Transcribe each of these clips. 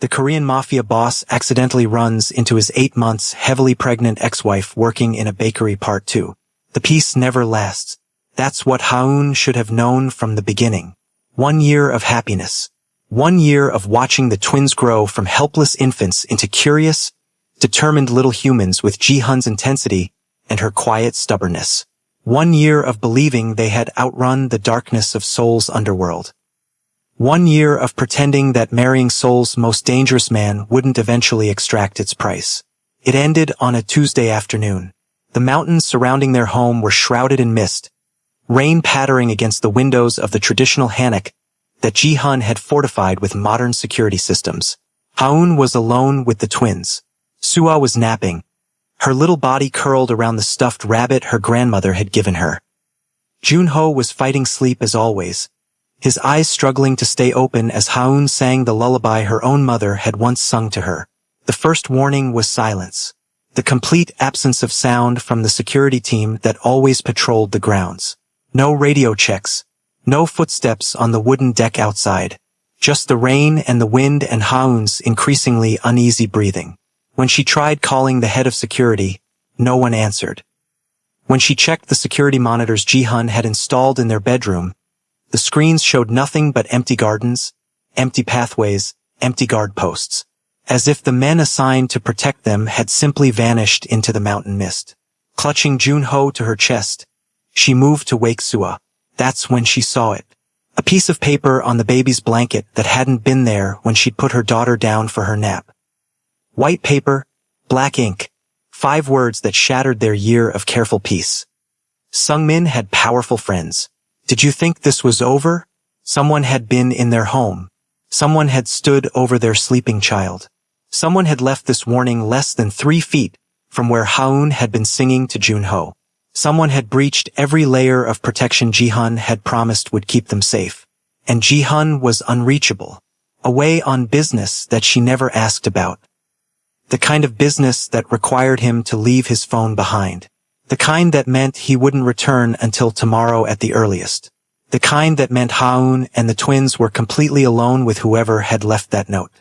The Korean Mafia boss accidentally runs into his 8 months heavily pregnant ex-wife working in a bakery. Part 2. The peace never lasts. That's what Haun should have known from the beginning. 1 year of happiness. 1 year of watching the twins grow from helpless infants into curious, determined little humans with Ji-hun's intensity and her quiet stubbornness. 1 year of believing they had outrun the darkness of Seoul's underworld. 1 year of pretending that marrying Seoul's most dangerous man wouldn't eventually extract its price. It ended on a Tuesday afternoon. The mountains surrounding their home were shrouded in mist, rain pattering against the windows of the traditional hanok that Ji-hun had fortified with modern security systems. Haun was alone with the twins. Sua was napping, her little body curled around the stuffed rabbit her grandmother had given her. Junho was fighting sleep as always, his eyes struggling to stay open as Haun sang the lullaby her own mother had once sung to her. The first warning was silence. The complete absence of sound from the security team that always patrolled the grounds. No radio checks. No footsteps on the wooden deck outside. Just the rain and the wind and Haun's increasingly uneasy breathing. When she tried calling the head of security, no one answered. When she checked the security monitors Ji-hun had installed in their bedroom, the screens showed nothing but empty gardens, empty pathways, empty guard posts, as if the men assigned to protect them had simply vanished into the mountain mist. Clutching Junho to her chest, she moved to wake Sua. That's when she saw it. A piece of paper on the baby's blanket that hadn't been there when she'd put her daughter down for her nap. White paper, black ink, 5 words that shattered their year of careful peace. Sungmin had powerful friends. Did you think this was over? Someone had been in their home. Someone had stood over their sleeping child. Someone had left this warning less than 3 feet from where Haun had been singing to Junho. Someone had breached every layer of protection Ji-hun had promised would keep them safe. And Ji-hun was unreachable, away on business that she never asked about. The kind of business that required him to leave his phone behind. The kind that meant he wouldn't return until tomorrow at the earliest. The kind that meant Haun and the twins were completely alone with whoever had left that note.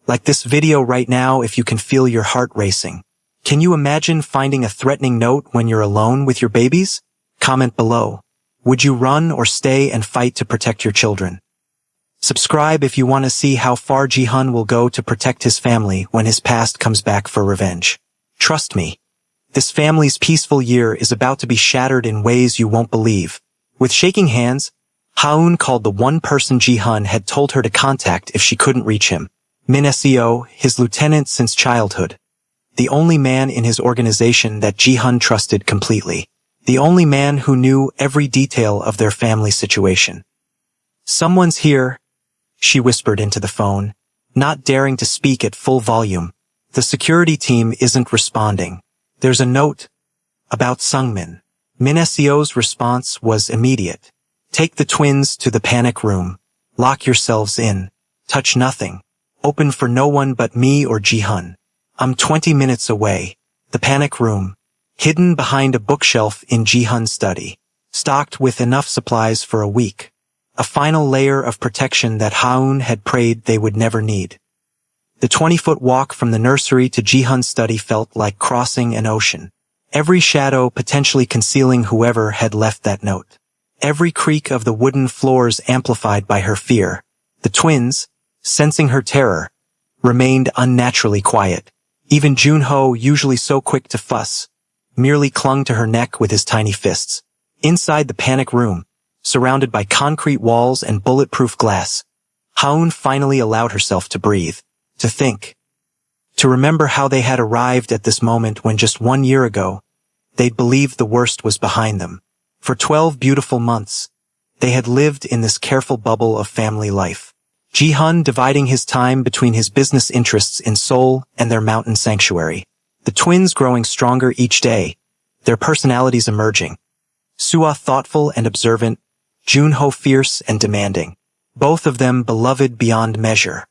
Like this video right now if you can feel your heart racing. Can you imagine finding a threatening note when you're alone with your babies? Comment below. Would you run or stay and fight to protect your children? Subscribe if you want to see how far Ji-hun will go to protect his family when his past comes back for revenge. Trust me. This family's peaceful year is about to be shattered in ways you won't believe. With shaking hands, Haun called the one person Ji-hun had told her to contact if she couldn't reach him. Min Seo, his lieutenant since childhood. The only man in his organization that Ji-hun trusted completely. The only man who knew every detail of their family situation. Someone's here, she whispered into the phone, not daring to speak at full volume. The security team isn't responding. There's a note about Sungmin. Min Seo's response was immediate. Take the twins to the panic room. Lock yourselves in. Touch nothing. Open for no one but me or Ji-hun. I'm 20 minutes away. The panic room. Hidden behind a bookshelf in Ji-hun's study. Stocked with enough supplies for a week. A final layer of protection that Haun had prayed they would never need. The 20-foot walk from the nursery to Ji-hun's study felt like crossing an ocean. Every shadow potentially concealing whoever had left that note. Every creak of the wooden floors amplified by her fear. The twins, sensing her terror, remained unnaturally quiet. Even Junho, usually so quick to fuss, merely clung to her neck with his tiny fists. Inside the panic room, surrounded by concrete walls and bulletproof glass, Haun finally allowed herself to breathe. To think. To remember how they had arrived at this moment when just 1 year ago, they'd believed the worst was behind them. For 12 beautiful months, they had lived in this careful bubble of family life. Ji-hun dividing his time between his business interests in Seoul and their mountain sanctuary. The twins growing stronger each day, their personalities emerging. Sua thoughtful and observant, Junho fierce and demanding. Both of them beloved beyond measure.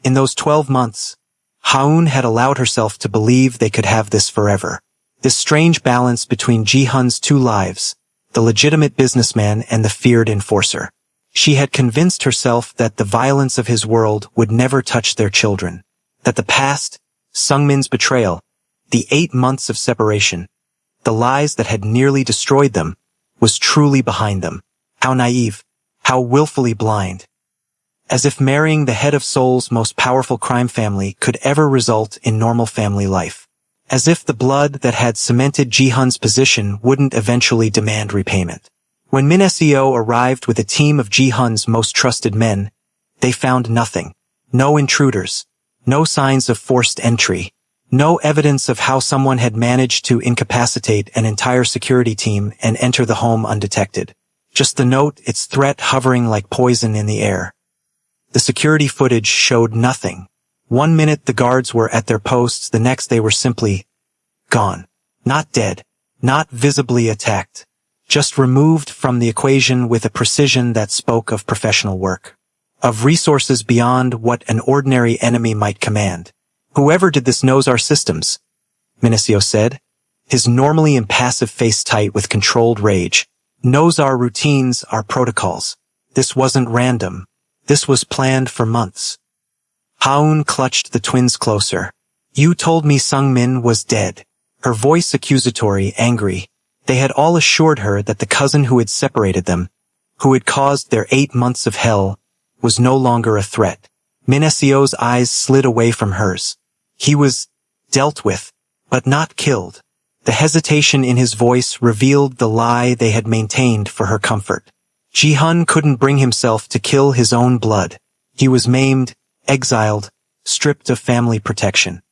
In those 12 months, Haun had allowed herself to believe they could have this forever. This strange balance between Ji-hun's 2 lives, the legitimate businessman and the feared enforcer. She had convinced herself that the violence of his world would never touch their children. That the past, Sungmin's betrayal, the 8 months of separation, the lies that had nearly destroyed them, was truly behind them. How naive, how willfully blind. As if marrying the head of Seoul's most powerful crime family could ever result in normal family life. As if the blood that had cemented Ji-hun's position wouldn't eventually demand repayment. When Min Seo arrived with a team of Ji-hun's most trusted men, they found nothing. No intruders. No signs of forced entry. No evidence of how someone had managed to incapacitate an entire security team and enter the home undetected. Just the note, its threat hovering like poison in the air. The security footage showed nothing. 1 minute the guards were at their posts, the next they were simply gone. Not dead. Not visibly attacked. Just removed from the equation with a precision that spoke of professional work. Of resources beyond what an ordinary enemy might command. Whoever did this knows our systems, Min Seo said, his normally impassive face tight with controlled rage. Knows our routines, our protocols. This wasn't random. This was planned for months. Ha-eun clutched the twins closer. You told me Sungmin was dead. Her voice accusatory, angry. They had all assured her that the cousin who had separated them, who had caused their 8 months of hell, was no longer a threat. Min Seo's eyes slid away from hers. He was dealt with, but not killed. The hesitation in his voice revealed the lie they had maintained for her comfort. Ji-hun couldn't bring himself to kill his own blood. He was maimed, exiled, stripped of family protection.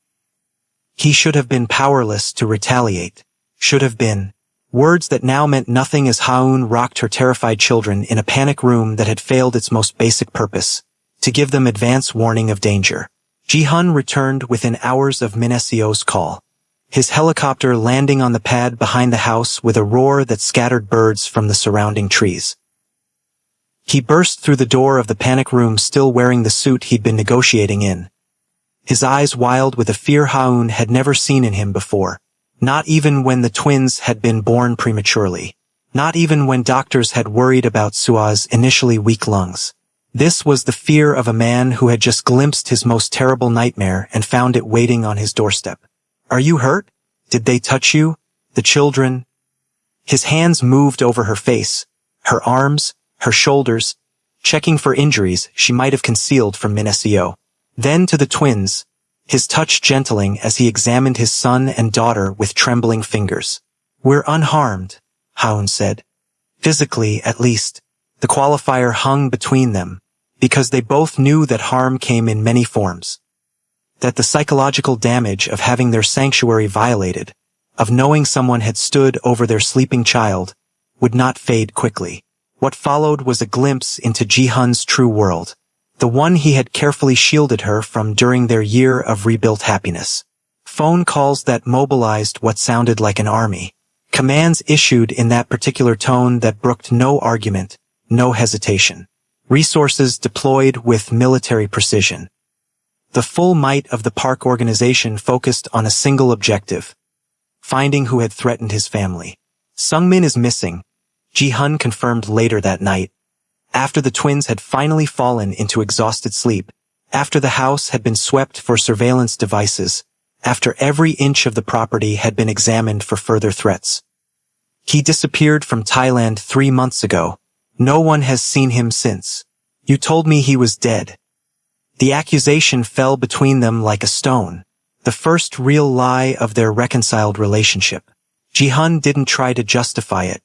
He should have been powerless to retaliate. Should have been. Words that now meant nothing as Ha-eun rocked her terrified children in a panic room that had failed its most basic purpose, to give them advance warning of danger. Ji-hun returned within hours of Min Seo's call. His helicopter landing on the pad behind the house with a roar that scattered birds from the surrounding trees. He burst through the door of the panic room still wearing the suit he'd been negotiating in. His eyes wild with a fear Ha-eun had never seen in him before. Not even when the twins had been born prematurely. Not even when doctors had worried about Sua's initially weak lungs. This was the fear of a man who had just glimpsed his most terrible nightmare and found it waiting on his doorstep. Are you hurt? Did they touch you? The children? His hands moved over her face, her arms, her shoulders, checking for injuries she might have concealed from Min Seo. Then to the twins, his touch gentling as he examined his son and daughter with trembling fingers. We're unharmed, Ha-eun said. Physically, at least. The qualifier hung between them, because they both knew that harm came in many forms. That the psychological damage of having their sanctuary violated, of knowing someone had stood over their sleeping child, would not fade quickly. What followed was a glimpse into Ji-hun's true world, the one he had carefully shielded her from during their year of rebuilt happiness. Phone calls that mobilized what sounded like an army. Commands issued in that particular tone that brooked no argument, no hesitation. Resources deployed with military precision. The full might of the park organization focused on a single objective: finding who had threatened his family. Sungmin is missing, Ji-hun confirmed later that night. After the twins had finally fallen into exhausted sleep, after the house had been swept for surveillance devices, after every inch of the property had been examined for further threats. He disappeared from Thailand 3 months ago. No one has seen him since. You told me he was dead. The accusation fell between them like a stone, the first real lie of their reconciled relationship. Ji-hun didn't try to justify it.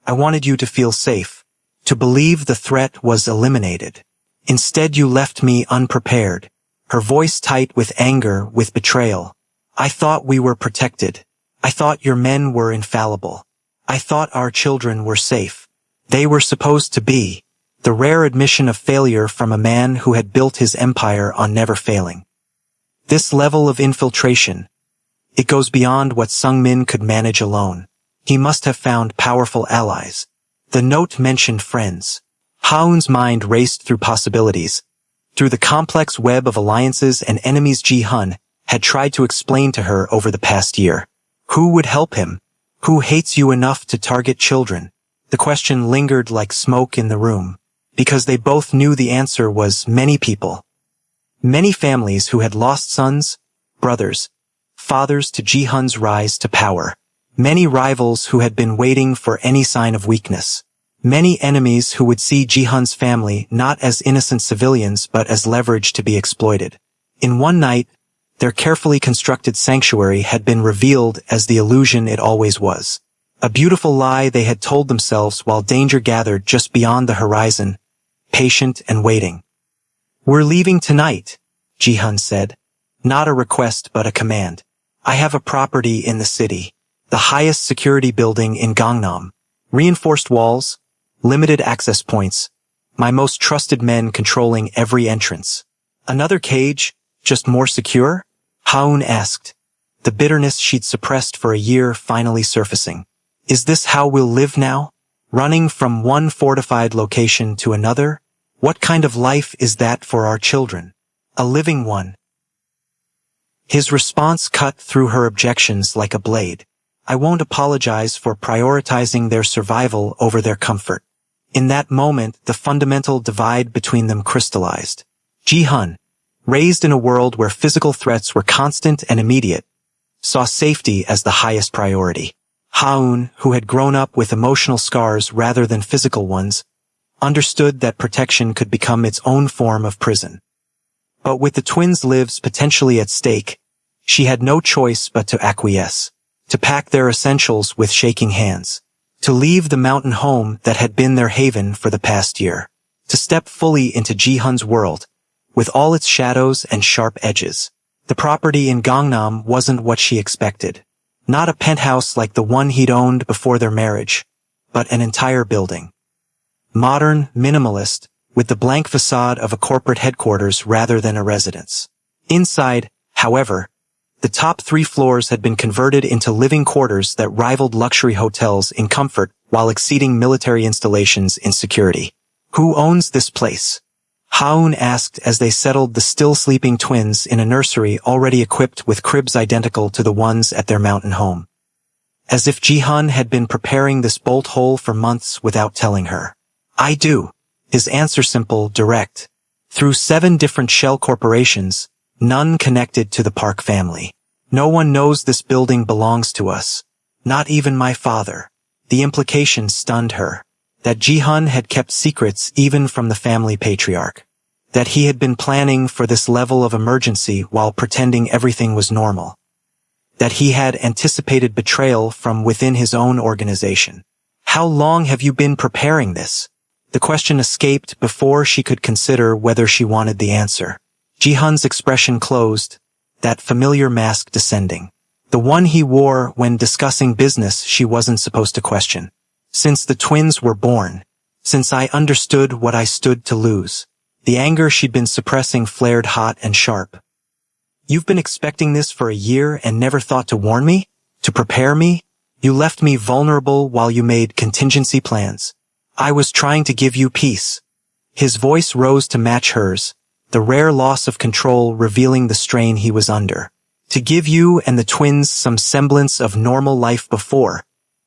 I wanted you to feel safe, to believe the threat was eliminated. Instead you left me unprepared, her voice tight with anger, with betrayal. I thought we were protected. I thought your men were infallible. I thought our children were safe. They were supposed to be. The rare admission of failure from a man who had built his empire on never failing. This level of infiltration, it goes beyond what Sungmin could manage alone. He must have found powerful allies. The note mentioned friends. Ha-eun's mind raced through possibilities. Through the complex web of alliances and enemies Ji-hun had tried to explain to her over the past year. Who would help him? Who hates you enough to target children? The question lingered like smoke in the room. because they both knew the answer was many people. Many families who had lost sons, brothers, fathers to Ji-hun's rise to power. Many rivals who had been waiting for any sign of weakness. Many enemies who would see Ji-hun's family not as innocent civilians but as leverage to be exploited. In one night, their carefully constructed sanctuary had been revealed as the illusion it always was. A beautiful lie they had told themselves while danger gathered just beyond the horizon, patient and waiting. "We're leaving tonight," Ji-hun said. Not a request but a command. "I have a property in the city, the highest security building in Gangnam. Reinforced walls, limited access points, my most trusted men controlling every entrance." "Another cage, just more secure?" Ha-eun asked, the bitterness she'd suppressed for a year finally surfacing. "Is this how we'll live now? Running from one fortified location to another? What kind of life is that for our children? A living one?" His response cut through her objections like a blade. "I won't apologize for prioritizing their survival over their comfort." In that moment, the fundamental divide between them crystallized. Ji-hun, raised in a world where physical threats were constant and immediate, saw safety as the highest priority. Ha-eun, who had grown up with emotional scars rather than physical ones, understood that protection could become its own form of prison. But with the twins' lives potentially at stake, she had no choice but to acquiesce, to pack their essentials with shaking hands, to leave the mountain home that had been their haven for the past year, to step fully into Ji-hun's world, with all its shadows and sharp edges. The property in Gangnam wasn't what she expected. Not a penthouse like the one he'd owned before their marriage, but an entire building. Modern, minimalist, with the blank facade of a corporate headquarters rather than a residence. Inside, however, the top 3 floors had been converted into living quarters that rivaled luxury hotels in comfort while exceeding military installations in security. "Who owns this place?" Ha-eun asked as they settled the still-sleeping twins in a nursery already equipped with cribs identical to the ones at their mountain home. As if Ji-hun had been preparing this bolt hole for months without telling her. "I do." His answer simple, direct. "Through 7 different shell corporations, none connected to the Park family. No one knows this building belongs to us. Not even my father." The implication stunned her. That Ji-hun had kept secrets even from the family patriarch. That he had been planning for this level of emergency while pretending everything was normal. That he had anticipated betrayal from within his own organization. "How long have you been preparing this?" The question escaped before she could consider whether she wanted the answer. Ji-hun's expression closed, that familiar mask descending. The one he wore when discussing business she wasn't supposed to question. "Since the twins were born. Since I understood what I stood to lose." The anger she'd been suppressing flared hot and sharp. "You've been expecting this for a year and never thought to warn me? To prepare me? You left me vulnerable while you made contingency plans. I was trying to give you peace." His voice rose to match hers, the rare loss of control revealing the strain he was under. "To give you and the twins some semblance of normal life before."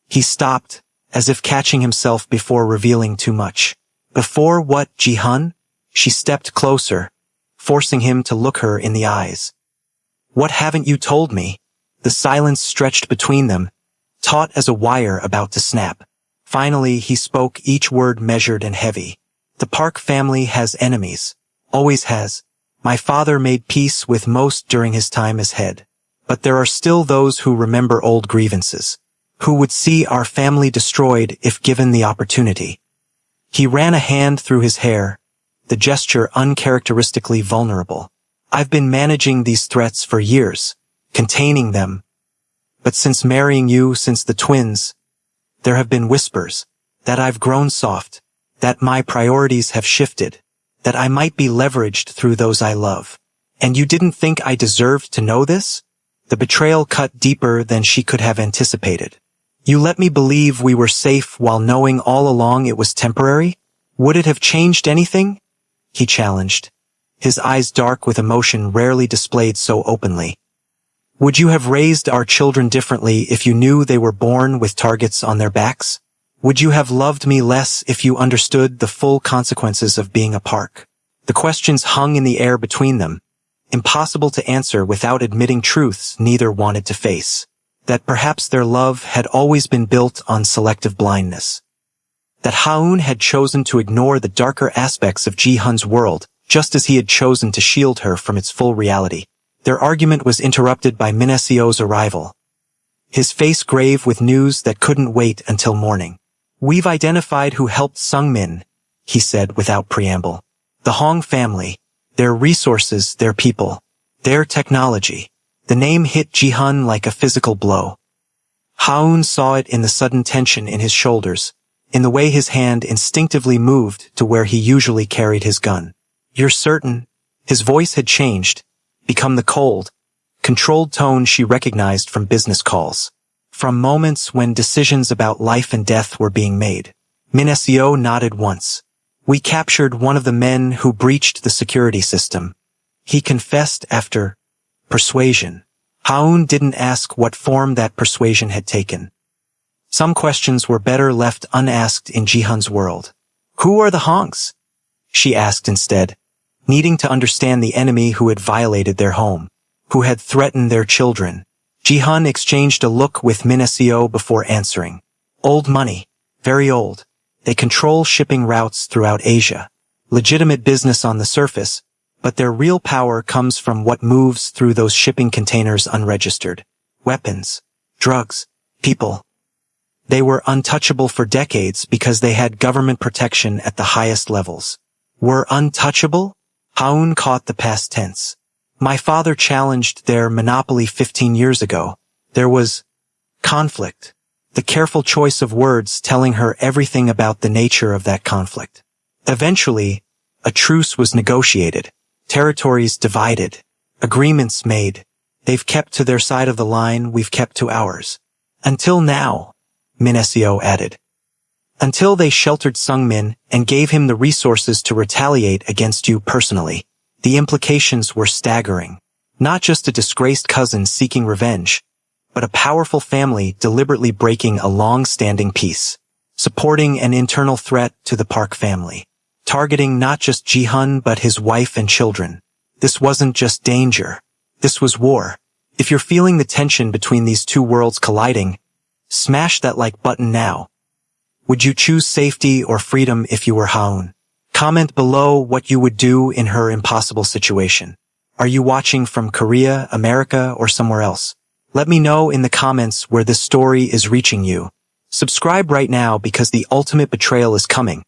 He stopped, as if catching himself before revealing too much. "Before what, Ji-hun?" She stepped closer, forcing him to look her in the eyes. "What haven't you told me?" The silence stretched between them, taut as a wire about to snap. Finally, he spoke, each word measured and heavy. "The Park family has enemies. Always has. My father made peace with most during his time as head. But there are still those who remember old grievances. Who would see our family destroyed if given the opportunity." He ran a hand through his hair, the gesture uncharacteristically vulnerable. "I've been managing these threats for years, containing them. But since marrying you, since the twins, there have been whispers that I've grown soft, that my priorities have shifted, that I might be leveraged through those I love. And you didn't think I deserved to know this?" The betrayal cut deeper than she could have anticipated. "You let me believe we were safe while knowing all along it was temporary? Would it have changed anything?" He challenged, his eyes dark with emotion rarely displayed so openly. "Would you have raised our children differently if you knew they were born with targets on their backs? Would you have loved me less if you understood the full consequences of being a park? The questions hung in the air between them, impossible to answer without admitting truths neither wanted to face. That perhaps their love had always been built on selective blindness. That Ha-eun had chosen to ignore the darker aspects of Ji-hun's world, just as he had chosen to shield her from its full reality. Their argument was interrupted by Min Seo's arrival. His face grave with news that couldn't wait until morning. We've identified who helped Sung-min, he said without preamble. The Hong family, their resources, their people, their technology. The name hit Ji-hun like a physical blow. Ha-eun saw it in the sudden tension in his shoulders, in the way his hand instinctively moved to where he usually carried his gun. You're certain? His voice had changed, become the cold, controlled tone she recognized from business calls, from moments when decisions about life and death were being made. Min Seo nodded once. We captured one of the men who breached the security system. He confessed after persuasion. Ha-eun didn't ask what form that persuasion had taken. Some questions were better left unasked in Ji-hun's world. Who are the Hongs? She asked instead, needing to understand the enemy who had violated their home, who had threatened their children. Ji-hun exchanged a look with Min Seo before answering. Old money. Very old. They control shipping routes throughout Asia. Legitimate business on the surface, but their real power comes from what moves through those shipping containers unregistered. Weapons, drugs, people. They were untouchable for decades because they had government protection at the highest levels. Were untouchable? Ha-eun caught the past tense. My father challenged their monopoly 15 years ago. There was conflict. The careful choice of words telling her everything about the nature of that conflict. Eventually, a truce was negotiated. Territories divided, agreements made. They've kept to their side of the line, we've kept to ours. Until now, Min Seo added. Until they sheltered Sung-min and gave him the resources to retaliate against you personally. The implications were staggering. Not just a disgraced cousin seeking revenge, but a powerful family deliberately breaking a long-standing peace, supporting an internal threat to the Park family. Targeting not just Ji-hun but his wife and children. This wasn't just danger. This was war. If you're feeling the tension between these two worlds colliding, smash that like button now. Would you choose safety or freedom if you were Ha-eun? Comment below what you would do in her impossible situation. Are you watching from Korea, America, or somewhere else? Let me know in the comments where this story is reaching you. Subscribe right now because the ultimate betrayal is coming.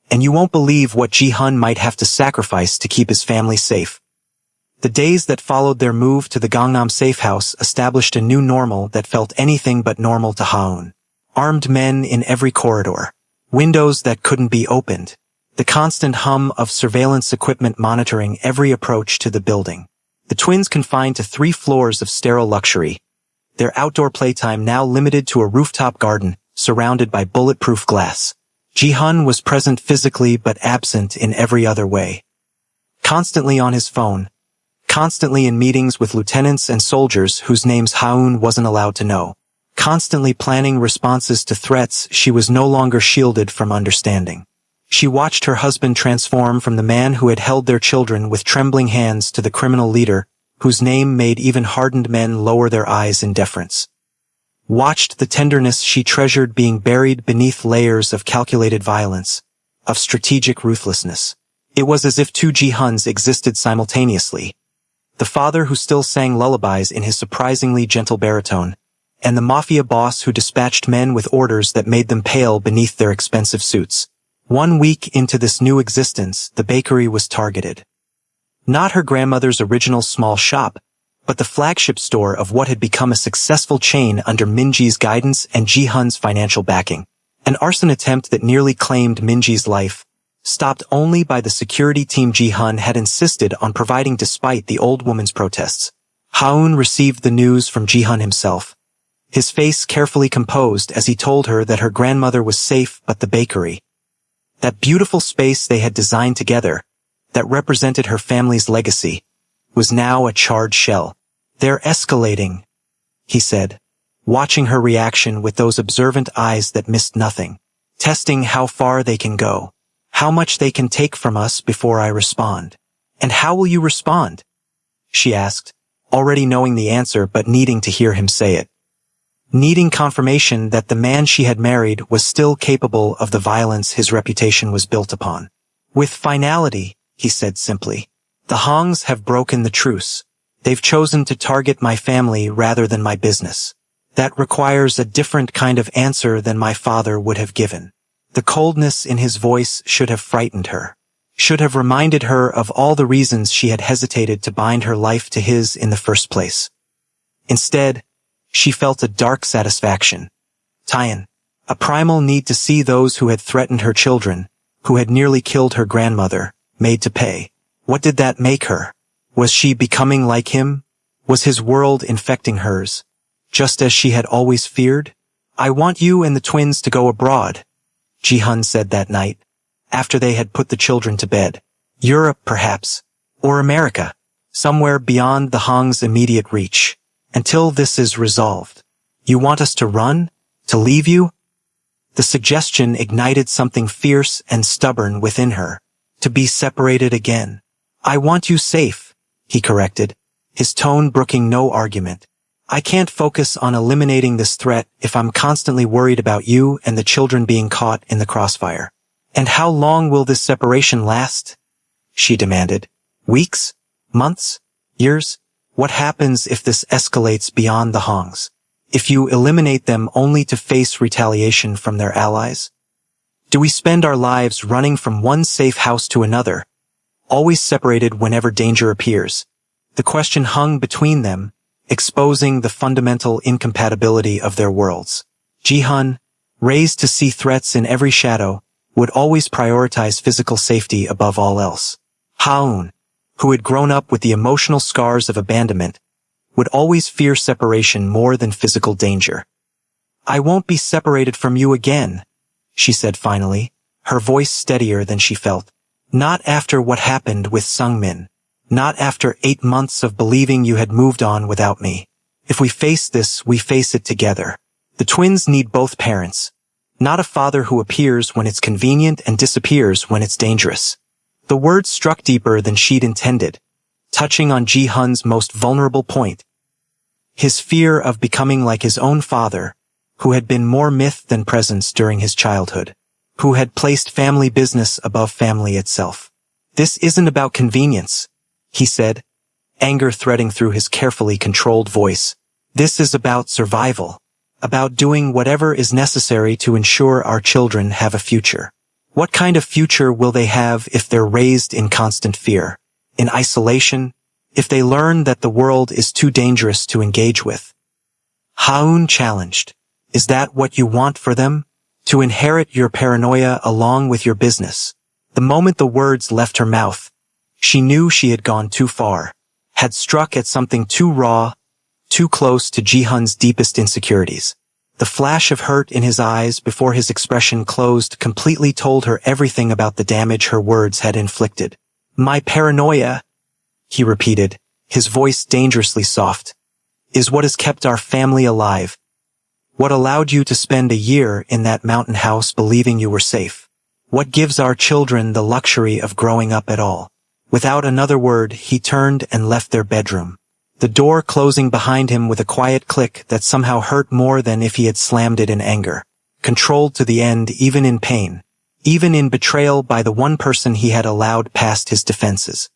And you won't believe what Ji-hun might have to sacrifice to keep his family safe. The days that followed their move to the Gangnam safe house established a new normal that felt anything but normal to Ha-eun. Armed men in every corridor. Windows that couldn't be opened. The constant hum of surveillance equipment monitoring every approach to the building. The twins confined to 3 floors of sterile luxury. Their outdoor playtime now limited to a rooftop garden surrounded by bulletproof glass. Ji-hun was present physically but absent in every other way. Constantly on his phone. Constantly in meetings with lieutenants and soldiers whose names Ha-eun wasn't allowed to know. Constantly planning responses to threats she was no longer shielded from understanding. She watched her husband transform from the man who had held their children with trembling hands to the criminal leader, whose name made even hardened men lower their eyes in deference. Watched the tenderness she treasured being buried beneath layers of calculated violence, of strategic ruthlessness. It was as if 2 Ji-huns existed simultaneously. The father who still sang lullabies in his surprisingly gentle baritone, and the Mafia boss who dispatched men with orders that made them pale beneath their expensive suits. 1 week into this new existence, the bakery was targeted. Not her grandmother's original small shop, but the flagship store of what had become a successful chain under Minji's guidance and Ji-hun's financial backing. An arson attempt that nearly claimed Minji's life, stopped only by the security team Ji-hun had insisted on providing despite the old woman's protests. Ha-eun received the news from Ji-hun himself, his face carefully composed as he told her that her grandmother was safe but the bakery. That beautiful space they had designed together, that represented her family's legacy, was now a charred shell. They're escalating, he said, watching her reaction with those observant eyes that missed nothing. testing how far they can go, how much they can take from us before I respond. And how will you respond? She asked, already knowing the answer but needing to hear him say it. Needing confirmation that the man she had married was still capable of the violence his reputation was built upon. With finality, he said simply, the Hongs have broken the truce. They've chosen to target my family rather than my business. That requires a different kind of answer than my father would have given. The coldness in his voice should have frightened her, should have reminded her of all the reasons she had hesitated to bind her life to his in the first place. Instead, she felt a dark satisfaction. Tyan, a primal need to see those who had threatened her children, who had nearly killed her grandmother, made to pay. What did that make her? Was she becoming like him? Was his world infecting hers, just as she had always feared? I want you and the twins to go abroad, Ji-hun said that night, after they had put the children to bed. Europe, perhaps, or America, somewhere beyond the Hong's immediate reach. Until this is resolved. You want us to run? To leave you? The suggestion ignited something fierce and stubborn within her. To be separated again. I want you safe, he corrected, his tone brooking no argument. I can't focus on eliminating this threat if I'm constantly worried about you and the children being caught in the crossfire. And how long will this separation last? She demanded. Weeks? Months? Years? What happens if this escalates beyond the Hongs? If you eliminate them only to face retaliation from their allies? Do we spend our lives running from one safe house to another, always separated whenever danger appears? The question hung between them, exposing the fundamental incompatibility of their worlds. Ji-hun, raised to see threats in every shadow, would always prioritize physical safety above all else. Ha-un, who had grown up with the emotional scars of abandonment, would always fear separation more than physical danger. I won't be separated from you again, she said finally, her voice steadier than she felt. Not after what happened with Sungmin. Not after 8 months of believing you had moved on without me. If we face this, we face it together. The twins need both parents. Not a father who appears when it's convenient and disappears when it's dangerous. The words struck deeper than she'd intended, touching on Ji-hun's most vulnerable point. His fear of becoming like his own father, who had been more myth than presence during his childhood, who had placed family business above family itself. This isn't about convenience, he said, anger threading through his carefully controlled voice. This is about survival, about doing whatever is necessary to ensure our children have a future. What kind of future will they have if they're raised in constant fear, in isolation, if they learn that the world is too dangerous to engage with? Ha-un challenged. Is that what you want for them? To inherit your paranoia along with your business? The moment the words left her mouth, she knew she had gone too far, had struck at something too raw, too close to Ji-hun's deepest insecurities. The flash of hurt in his eyes before his expression closed completely told her everything about the damage her words had inflicted. My paranoia, he repeated, his voice dangerously soft, is what has kept our family alive. What allowed you to spend a year in that mountain house believing you were safe? What gives our children the luxury of growing up at all? Without another word, he turned and left their bedroom, the door closing behind him with a quiet click that somehow hurt more than if he had slammed it in anger. Controlled to the end, even in pain, even in betrayal by the one person he had allowed past his defenses.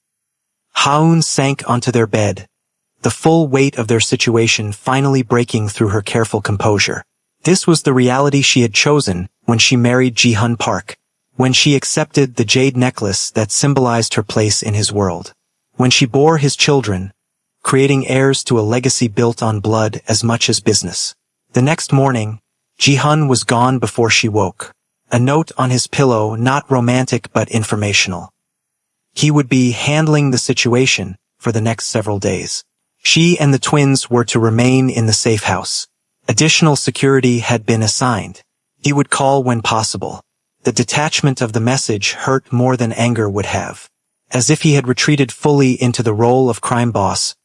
Ha-un sank onto their bed, the full weight of their situation finally breaking through her careful composure. This was the reality she had chosen when she married Ji-hun Park, when she accepted the jade necklace that symbolized her place in his world, when she bore his children, creating heirs to a legacy built on blood as much as business. The next morning, Ji-hun was gone before she woke, a note on his pillow not romantic but informational. He would be handling the situation for the next several days. She and the twins were to remain in the safe house. Additional security had been assigned. He would call when possible. The detachment of the message hurt more than anger would have, as if he had retreated fully into the role of crime boss,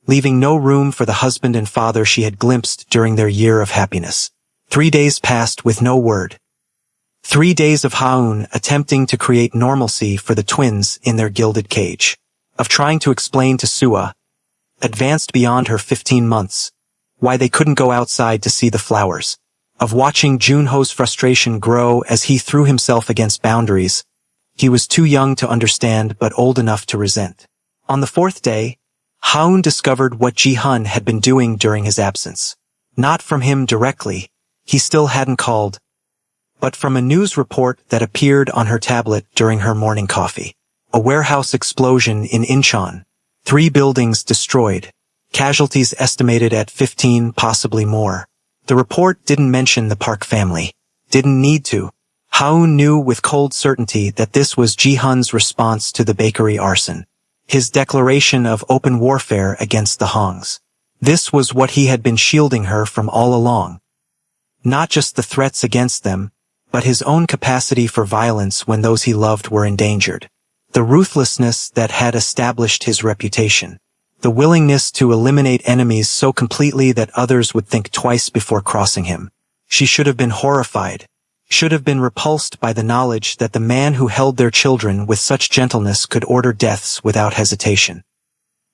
leaving no room for the husband and father she had glimpsed during their year of happiness. 3 days passed with no word. 3 days of Haun attempting to create normalcy for the twins in their gilded cage. Of trying to explain to Sua, advanced beyond her 15 months, why they couldn't go outside to see the flowers. Of watching Junho's frustration grow as he threw himself against boundaries. He was too young to understand but old enough to resent. On the 4th day, Haun discovered what Ji-hun had been doing during his absence. Not from him directly, he still hadn't called, but from a news report that appeared on her tablet during her morning coffee. A warehouse explosion in Incheon. 3 buildings destroyed. Casualties estimated at 15, possibly more. The report didn't mention the Park family. Didn't need to. Haun knew with cold certainty that this was Ji-hun's response to the bakery arson. His declaration of open warfare against the Hongs. This was what he had been shielding her from all along. Not just the threats against them, but his own capacity for violence when those he loved were endangered. The ruthlessness that had established his reputation. The willingness to eliminate enemies so completely that others would think twice before crossing him. She should have been horrified. Should have been repulsed by the knowledge that the man who held their children with such gentleness could order deaths without hesitation.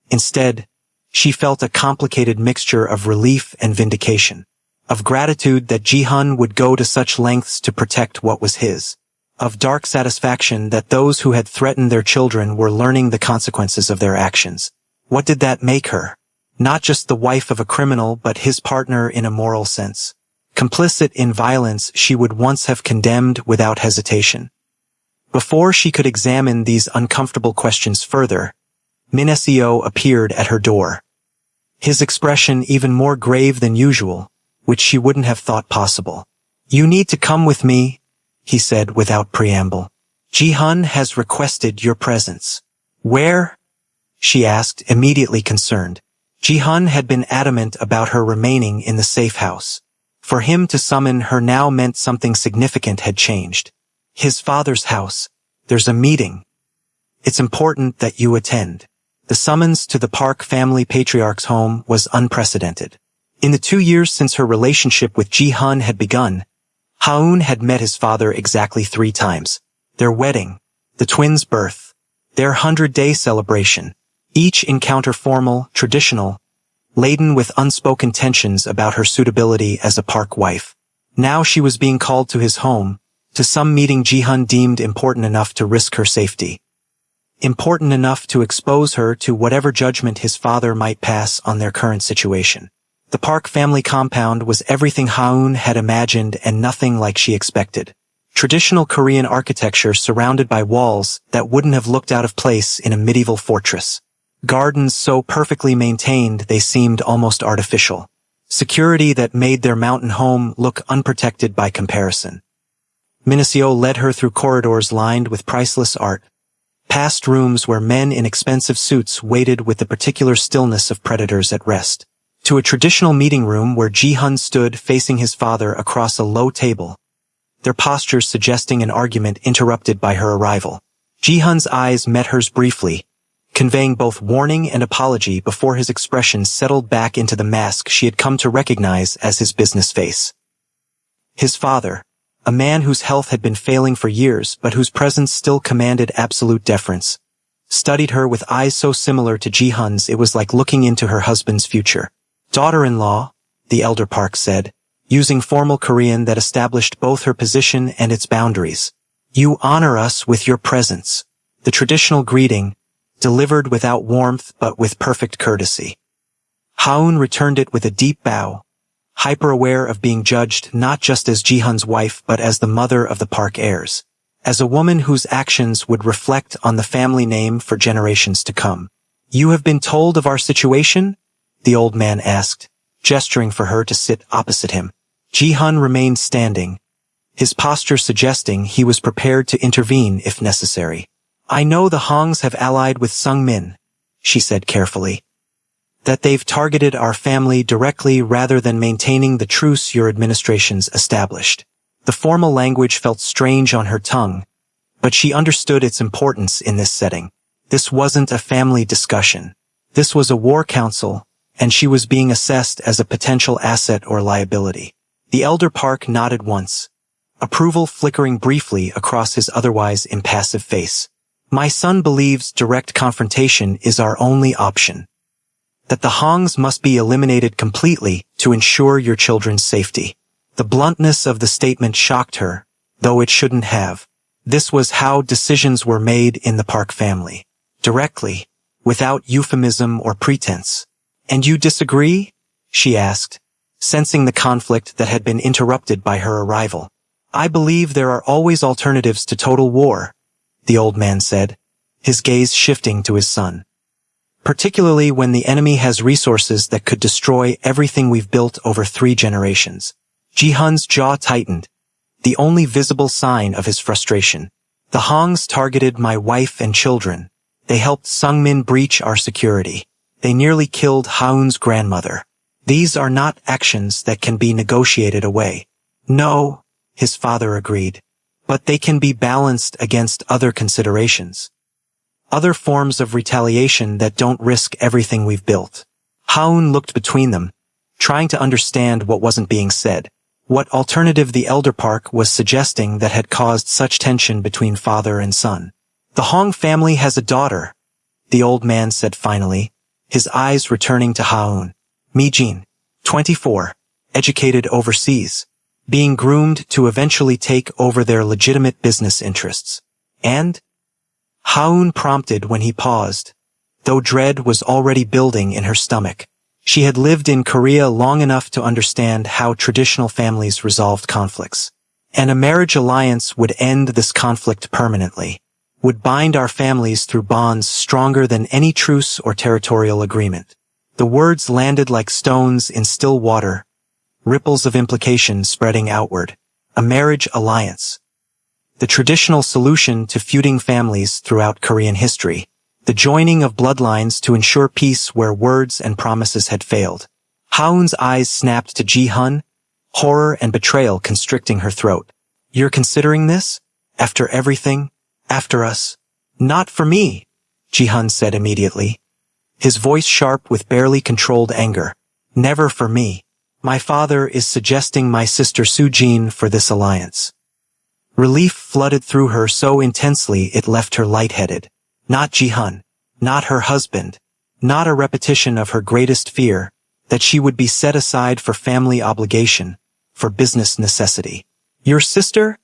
Instead, she felt a complicated mixture of relief and vindication. Of gratitude that Ji-hun would go to such lengths to protect what was his. Of dark satisfaction that those who had threatened their children were learning the consequences of their actions. What did that make her? Not just the wife of a criminal but his partner in a moral sense. Complicit in violence she would once have condemned without hesitation. Before she could examine these uncomfortable questions further, Min Seo appeared at her door. His expression even more grave than usual, which she wouldn't have thought possible. "You need to come with me," he said without preamble. "Ji-hun has requested your presence." "Where?" she asked, immediately concerned. Ji-hun had been adamant about her remaining in the safe house. For him to summon her now meant something significant had changed. "His father's house. There's a meeting. It's important that you attend." The summons to the Park family patriarch's home was unprecedented. In the 2 years since her relationship with Ji-hun had begun, Haun had met his father exactly 3 times. Their wedding, the twins' birth, their 100-day celebration. Each encounter formal, traditional, laden with unspoken tensions about her suitability as a Park wife. Now she was being called to his home, to some meeting Ji-hun deemed important enough to risk her safety. Important enough to expose her to whatever judgment his father might pass on their current situation. The Park family compound was everything Haun had imagined and nothing like she expected. Traditional Korean architecture surrounded by walls that wouldn't have looked out of place in a medieval fortress. Gardens so perfectly maintained they seemed almost artificial. Security that made their mountain home look unprotected by comparison. Min Seo led her through corridors lined with priceless art, past rooms where men in expensive suits waited with the particular stillness of predators at rest, to a traditional meeting room where Ji-hun stood facing his father across a low table, their postures suggesting an argument interrupted by her arrival. Ji-hun's eyes met hers briefly, conveying both warning and apology before his expression settled back into the mask she had come to recognize as his business face. His father, a man whose health had been failing for years but whose presence still commanded absolute deference, studied her with eyes so similar to Ji-hun's it was like looking into her husband's future. "Daughter-in-law," the elder Park said, using formal Korean that established both her position and its boundaries. "You honor us with your presence." The traditional greeting, delivered without warmth but with perfect courtesy. Haun returned it with a deep bow, hyper-aware of being judged not just as Ji-hun's wife but as the mother of the Park heirs, as a woman whose actions would reflect on the family name for generations to come. "You have been told of our situation?" the old man asked, gesturing for her to sit opposite him. Ji-hun remained standing, his posture suggesting he was prepared to intervene if necessary. "I know the Hongs have allied with Sung-min," she said carefully. "That they've targeted our family directly rather than maintaining the truce your administrations established." The formal language felt strange on her tongue, but she understood its importance in this setting. This wasn't a family discussion. This was a war council, and she was being assessed as a potential asset or liability. The elder Park nodded once, approval flickering briefly across his otherwise impassive face. My son believes direct confrontation is our only option. That the Hongs must be eliminated completely to ensure your children's safety. The bluntness of the statement shocked her, though it shouldn't have. This was how decisions were made in the Park family. Directly, without euphemism or pretense. And you disagree? She asked, sensing the conflict that had been interrupted by her arrival. I believe there are always alternatives to total war, the old man said, his gaze shifting to his son. Particularly when the enemy has resources that could destroy everything we've built over 3 generations. Ji-hun's jaw tightened, the only visible sign of his frustration. The Hongs targeted my wife and children. They helped Sungmin breach our security. They nearly killed Haun's grandmother. These are not actions that can be negotiated away. No, his father agreed. But they can be balanced against other considerations. Other forms of retaliation that don't risk everything we've built. Haun looked between them, trying to understand what wasn't being said. What alternative the Elder Park was suggesting that had caused such tension between father and son. The Hong family has a daughter, the old man said finally, his eyes returning to Haun. Mi-jin, 24, educated overseas, being groomed to eventually take over their legitimate business interests. And? Haun prompted when he paused, though dread was already building in her stomach. She had lived in Korea long enough to understand how traditional families resolved conflicts. And a marriage alliance would end this conflict permanently, would bind our families through bonds stronger than any truce or territorial agreement. The words landed like stones in still water, ripples of implication spreading outward. A marriage alliance. The traditional solution to feuding families throughout Korean history. The joining of bloodlines to ensure peace where words and promises had failed. Haun's eyes snapped to Ji-hun, horror and betrayal constricting her throat. You're considering this? After everything? After us? Not for me, Ji-hun said immediately, his voice sharp with barely controlled anger. Never for me. My father is suggesting my sister Soo-jin for this alliance. Relief flooded through her so intensely it left her lightheaded. Not Ji-hun, not her husband, not a repetition of her greatest fear, that she would be set aside for family obligation, for business necessity. Your sister?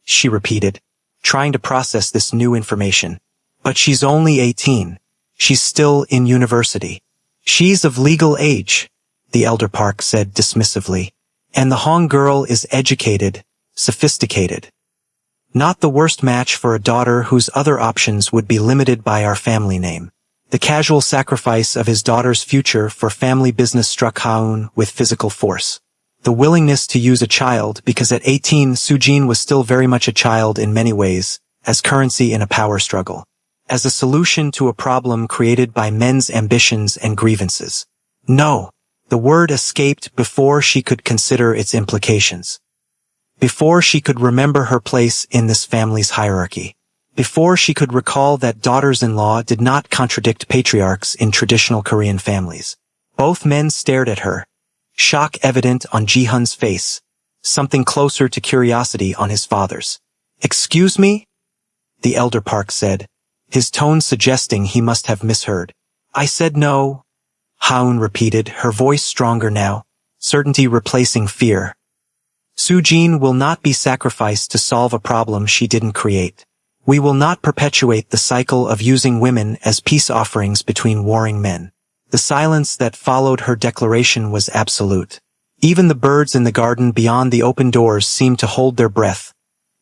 She repeated, trying to process this new information. But she's only 18. She's still in university. She's of legal age, the Elder Park said dismissively. And the Hong girl is educated, sophisticated. Not the worst match for a daughter whose other options would be limited by our family name. The casual sacrifice of his daughter's future for family business struck Haun with physical force. The willingness to use a child because at 18 Soo-jin was still very much a child in many ways, as currency in a power struggle. As a solution to a problem created by men's ambitions and grievances. No, the word escaped before she could consider its implications. Before she could remember her place in this family's hierarchy. Before she could recall that daughters-in-law did not contradict patriarchs in traditional Korean families. Both men stared at her, shock evident on Ji-hun's face, something closer to curiosity on his father's. Excuse me? The Elder Park said, his tone suggesting he must have misheard. I said no, Haun repeated, her voice stronger now, certainty replacing fear. Soo-jin will not be sacrificed to solve a problem she didn't create. We will not perpetuate the cycle of using women as peace offerings between warring men. The silence that followed her declaration was absolute. Even the birds in the garden beyond the open doors seemed to hold their breath,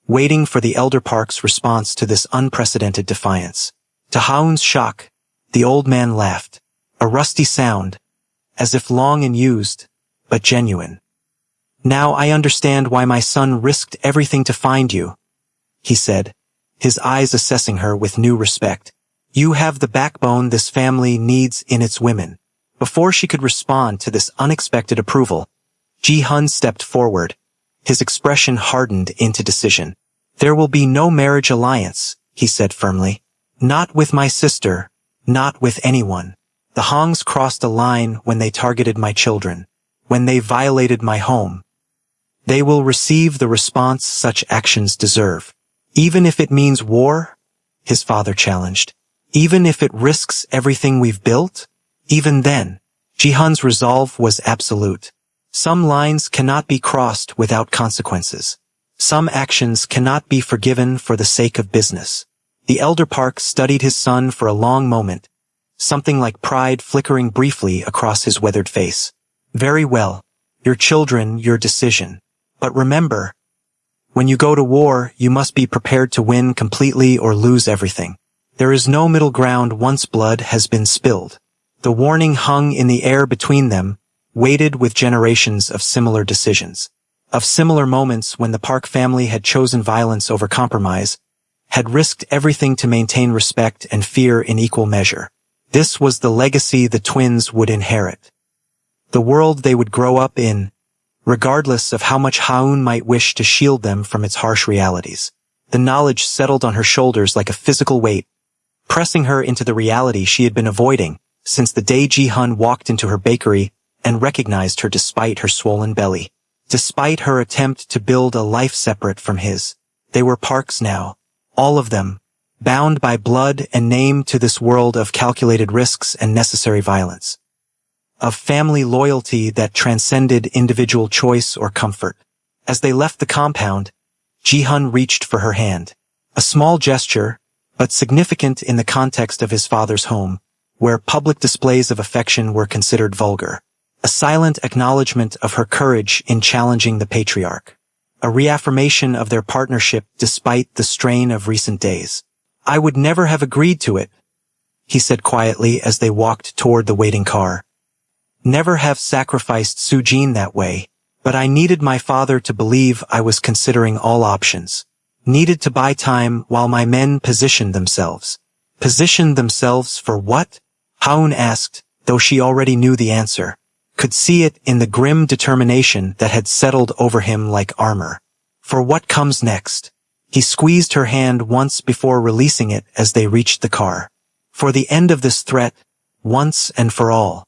waiting for the Elder Park's response to this unprecedented defiance. To Haun's shock, the old man laughed, a rusty sound, as if long and used, but genuine. Now I understand why my son risked everything to find you, he said, his eyes assessing her with new respect. You have the backbone this family needs in its women. Before she could respond to this unexpected approval, Ji-hun stepped forward, his expression hardened into decision. There will be no marriage alliance, he said firmly. Not with my sister, not with anyone. The Hongs crossed a line when they targeted my children, when they violated my home. They will receive the response such actions deserve. Even if it means war? His father challenged. Even if it risks everything we've built? Even then, Jihan's resolve was absolute. Some lines cannot be crossed without consequences. Some actions cannot be forgiven for the sake of business. The elder Park studied his son for a long moment, something like pride flickering briefly across his weathered face. Very well. Your children, your decision. But remember, when you go to war, you must be prepared to win completely or lose everything. There is no middle ground once blood has been spilled. The warning hung in the air between them, weighted with generations of similar decisions. Of similar moments when the Park family had chosen violence over compromise, had risked everything to maintain respect and fear in equal measure. This was the legacy the twins would inherit. The world they would grow up in, regardless of how much Haun might wish to shield them from its harsh realities. The knowledge settled on her shoulders like a physical weight, pressing her into the reality she had been avoiding since the day Ji-hun walked into her bakery and recognized her despite her swollen belly. Despite her attempt to build a life separate from his, they were Parks now, all of them, bound by blood and name to this world of calculated risks and necessary violence. Of family loyalty that transcended individual choice or comfort. As they left the compound, Ji-hun reached for her hand. A small gesture, but significant in the context of his father's home, where public displays of affection were considered vulgar. A silent acknowledgement of her courage in challenging the patriarch. A reaffirmation of their partnership despite the strain of recent days. I would never have agreed to it, he said quietly as they walked toward the waiting car. Never have sacrificed Sujin that way, but I needed my father to believe I was considering all options. Needed to buy time while my men positioned themselves. Positioned themselves for what? Haun asked, though she already knew the answer. Could see it in the grim determination that had settled over him like armor. For what comes next? He squeezed her hand once before releasing it as they reached the car. For the end of this threat, once and for all.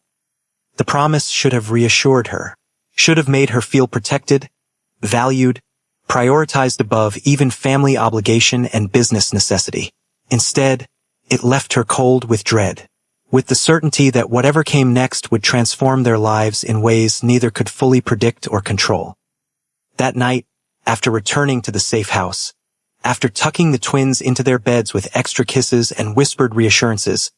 The promise should have reassured her, should have made her feel protected, valued, prioritized above even family obligation and business necessity. Instead, it left her cold with dread, with the certainty that whatever came next would transform their lives in ways neither could fully predict or control. That night, after returning to the safe house, after tucking the twins into their beds with extra kisses and whispered reassurances,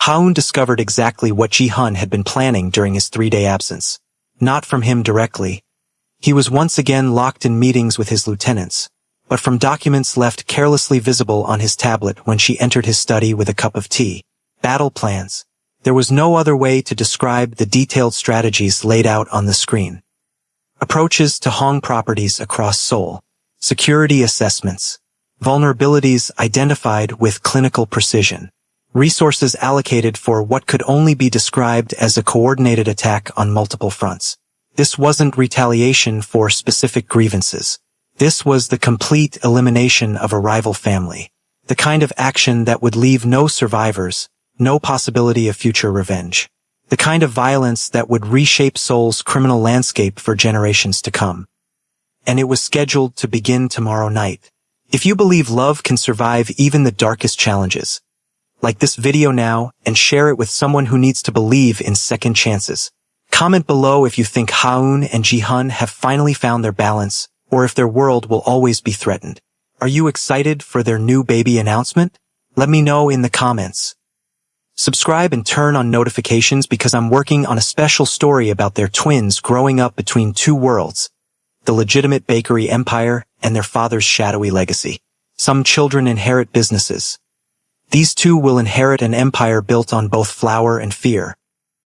Haun discovered exactly what Ji-hun had been planning during his 3-day absence. Not from him directly. He was once again locked in meetings with his lieutenants, but from documents left carelessly visible on his tablet when she entered his study with a cup of tea. Battle plans. There was no other way to describe the detailed strategies laid out on the screen. Approaches to Hong properties across Seoul. Security assessments. Vulnerabilities identified with clinical precision. Resources allocated for what could only be described as a coordinated attack on multiple fronts. This wasn't retaliation for specific grievances. This was the complete elimination of a rival family. The kind of action that would leave no survivors, no possibility of future revenge. The kind of violence that would reshape Seoul's criminal landscape for generations to come. And it was scheduled to begin tomorrow night. If you believe love can survive even the darkest challenges, like this video now and share it with someone who needs to believe in second chances. Comment below if you think Haun and Ji-hun have finally found their balance, or if their world will always be threatened. Are you excited for their new baby announcement? Let me know in the comments. Subscribe and turn on notifications because I'm working on a special story about their twins growing up between two worlds, the legitimate bakery empire and their father's shadowy legacy. Some children inherit businesses. These two will inherit an empire built on both flour and fear,